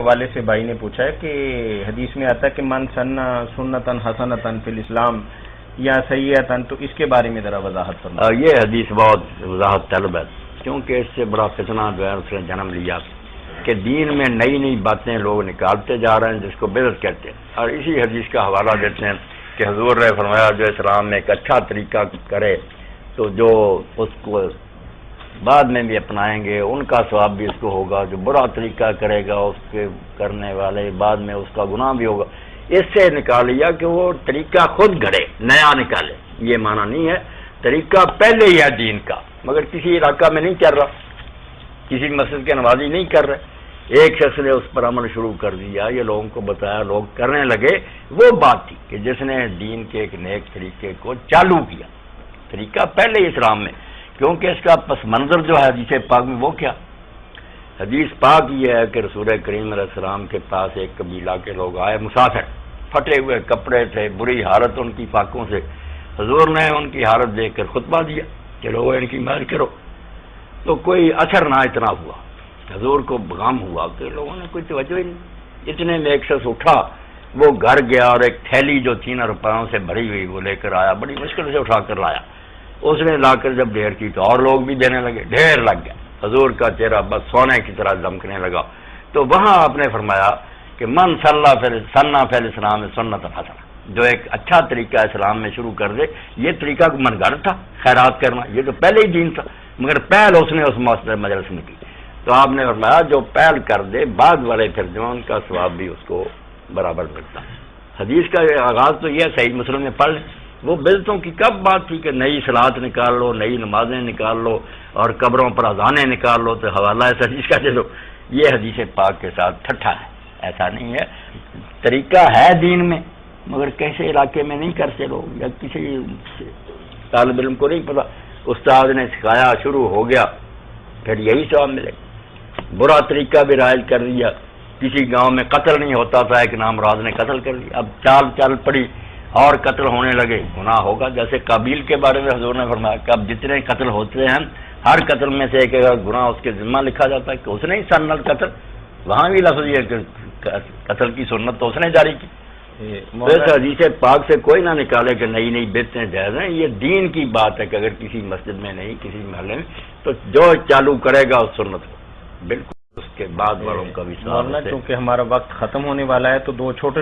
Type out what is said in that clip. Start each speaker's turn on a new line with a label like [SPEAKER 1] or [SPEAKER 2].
[SPEAKER 1] حوالے سے بھائی نے پوچھا ہے کہ حدیث میں آتا ہے کہ من سنہ سنتن حسنتن فی الاسلام یا سیئتن، تو اس کے بارے میں ذرا وضاحت فرمائیں۔
[SPEAKER 2] یہ حدیث بہت وضاحت طلب ہے، کیونکہ اس سے بڑا فتنہ جو ہے اس نے جنم لیا کہ دین میں نئی نئی باتیں لوگ نکالتے جا رہے ہیں جس کو بدعت کہتے ہیں، اور اسی حدیث کا حوالہ دیتے ہیں کہ حضور نے فرمایا جو اسلام میں ایک اچھا طریقہ کرے تو جو اس کو بعد میں بھی اپنائیں گے ان کا ثواب بھی اس کو ہوگا، جو برا طریقہ کرے گا اس کے کرنے والے بعد میں اس کا گناہ بھی ہوگا۔ اس سے نکال لیا کہ وہ طریقہ خود گھڑے، نیا نکالے، یہ معنی نہیں ہے طریقہ پہلے ہی ہے دین کا، مگر کسی علاقہ میں نہیں چل رہا، کسی مسجد کے نمازی نہیں کر رہے، ایک شخص نے اس پر عمل شروع کر دیا، یہ لوگوں کو بتایا، لوگ کرنے لگے، وہ بات تھی کہ جس نے دین کے ایک نیک طریقے کو چالو کیا، طریقہ پہلے ہی اسلام میں، کیونکہ اس کا پس منظر جو ہے حدیث پاک میں وہ کیا، حدیث پاک یہ ہے کہ رسول کریم علیہ السلام کے پاس ایک قبیلہ کے لوگ آئے مسافر، پھٹے ہوئے کپڑے تھے، بری حالت ان کی فاقوں سے، حضور نے ان کی حالت دیکھ کر خطبہ دیا کہ لوگوں ان کی مدد کرو، تو کوئی اثر نہ اتنا ہوا، حضور کو غم ہوا کہ لوگوں نے کوئی توجہ ہی نہیں، اتنے میں ایک شخص اٹھا، وہ گھر گیا اور ایک تھیلی جو 3 روپیوں سے بھری ہوئی وہ لے کر آیا، بڑی مشکل سے اٹھا کر لایا، اس نے لا کر جب ڈھیر کی تو اور لوگ بھی دینے لگے، ڈھیر لگ گیا، حضور کا چہرہ بس سونے کی طرح دمکنے لگا، تو وہاں آپ نے فرمایا کہ من سنہ فی الاسلام سنت حسنہ، جو ایک اچھا طریقہ اسلام میں شروع کر دے، یہ طریقہ من گھڑ تھا خیرات کرنا، یہ تو پہلے ہی دین تھا، مگر پہل اس نے اس مجلس میں کی، تو آپ نے فرمایا جو پہل کر دے بعد والے پھر جو ان کا ثواب بھی اس کو برابر ملتا۔ حدیث کا آغاز تو یہ صحیح مسلم میں پڑھ، وہ بدعتوں کی کب بات تھی کہ نئی صلات نکال لو، نئی نمازیں نکال لو اور قبروں پر اذانیں نکال لو، تو حوالہ اس حدیث کا دے دو، یہ حدیث پاک کے ساتھ ٹھٹھا ہے، ایسا نہیں ہے، طریقہ ہے دین میں، مگر کیسے علاقے میں نہیں کرتے لوگ، یا کسی طالب علم کو نہیں پتا، استاد نے سکھایا شروع ہو گیا، پھر یہی ثواب ملے گا۔ برا طریقہ بھی رائج کر دیا، کسی گاؤں میں قتل نہیں ہوتا تھا، ایک نامراد نے قتل کر دیا، اب چال پڑی اور قتل ہونے لگے، گناہ ہوگا، جیسے قابیل کے بارے میں حضور نے فرمایا کہ اب جتنے قتل ہوتے ہیں ہر قتل میں سے ایک گناہ اس کے ذمہ لکھا جاتا ہے کہ اس نے ہی سنت قتل، وہاں بھی لفظ یہ کہ قتل کی سنت تو اس نے جاری کی، اس حدیث پاک سے کوئی نہ نکالے کہ نئی نئی بدعتیں جائز ہیں، یہ دین کی بات ہے کہ اگر کسی مسجد میں نہیں کسی محلے میں تو جو چالو کرے گا اس سنت کو بالکل اس کے بعد والوں کا بھی سوال ہے۔
[SPEAKER 1] چونکہ ہمارا وقت ختم ہونے والا ہے تو 2 چھوٹے